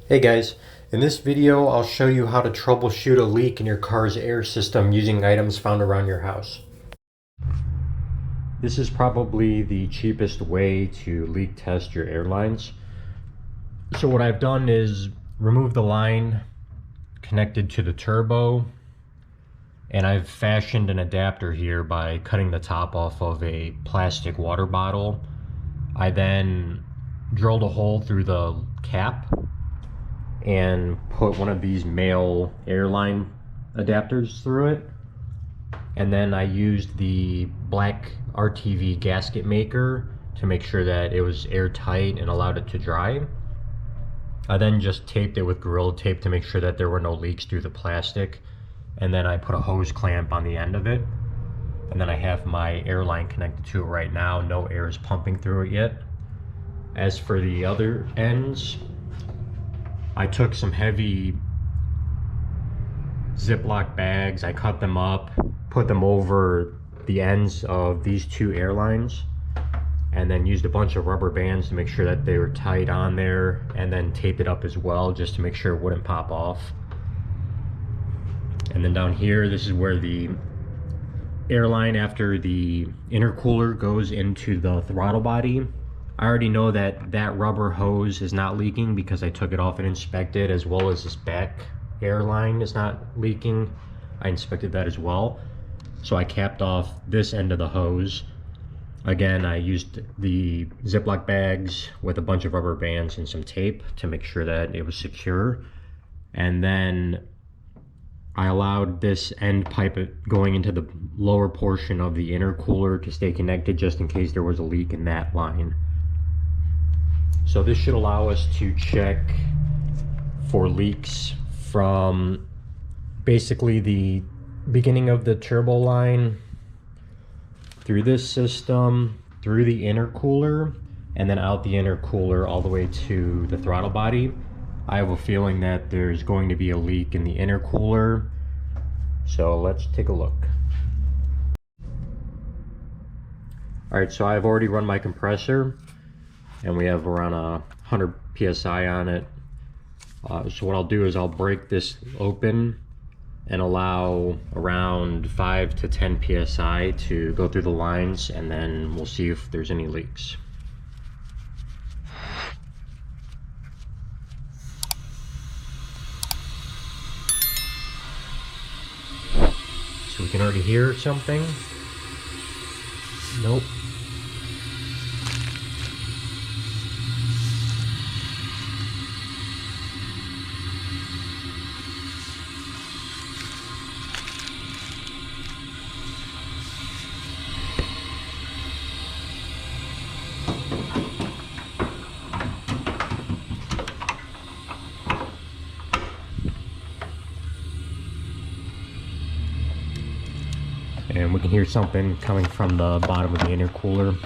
Hey guys, in this video I'll show you how to troubleshoot a leak in your car's air system using items found around your house. This is probably the cheapest way to leak test your air lines. So what I've done is remove the line connected to the turbo, and I've fashioned an adapter here by cutting the top off of a plastic water bottle. I then drilled a hole through the cap and put one of these male airline adapters through it, and then I used the black RTV gasket maker to make sure that it was airtight and allowed it to dry. I then just taped it with Gorilla Tape to make sure that there were no leaks through the plastic, and then I put a hose clamp on the end of it, and then I have my airline connected to it right now. No air is pumping through it yet. As for the other ends, I took some heavy Ziploc bags, I cut them up, put them over the ends of these two airlines, and then used a bunch of rubber bands to make sure that they were tight on there, and then taped it up as well just to make sure it wouldn't pop off. And then down here, this is where the airline after the intercooler goes into the throttle body. I already know that that rubber hose is not leaking because I took it off and inspected, as well as this back airline is not leaking. I inspected that as well. So I capped off this end of the hose. Again, I used the Ziploc bags with a bunch of rubber bands and some tape to make sure that it was secure. And then I allowed this end pipe going into the lower portion of the intercooler to stay connected just in case there was a leak in that line. So this should allow us to check for leaks from basically the beginning of the turbo line through this system, through the intercooler, and then out the intercooler all the way to the throttle body. I have a feeling that there's going to be a leak in the intercooler, so let's take a look. Alright, so I've already run my compressor, and we have around 100 psi on it. So what I'll do is I'll break this open and allow around 5 to 10 psi to go through the lines, and then we'll see if there's any leaks. So we can already hear something. Nope. And we can hear something coming from the bottom of the intercooler.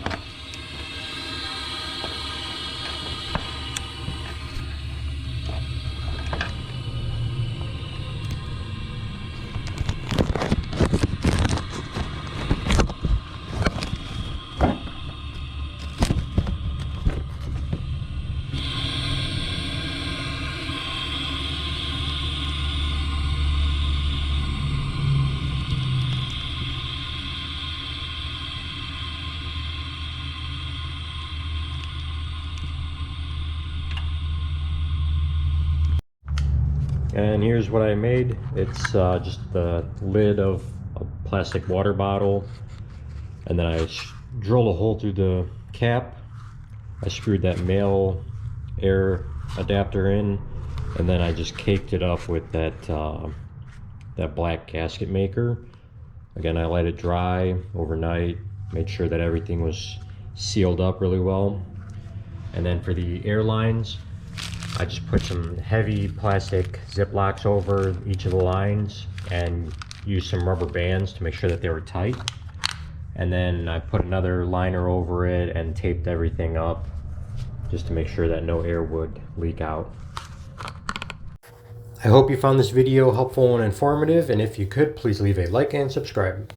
And here's what I made. It's just the lid of a plastic water bottle, and then I drilled a hole through the cap. I screwed that male air adapter in, and then I just caked it up with that that black gasket maker. Again, I let it dry overnight, made sure that everything was sealed up really well. And then for the airlines, I just put some heavy plastic Ziplocs over each of the lines and used some rubber bands to make sure that they were tight. And then I put another liner over it and taped everything up just to make sure that no air would leak out. I hope you found this video helpful and informative, and if you could, please leave a like and subscribe.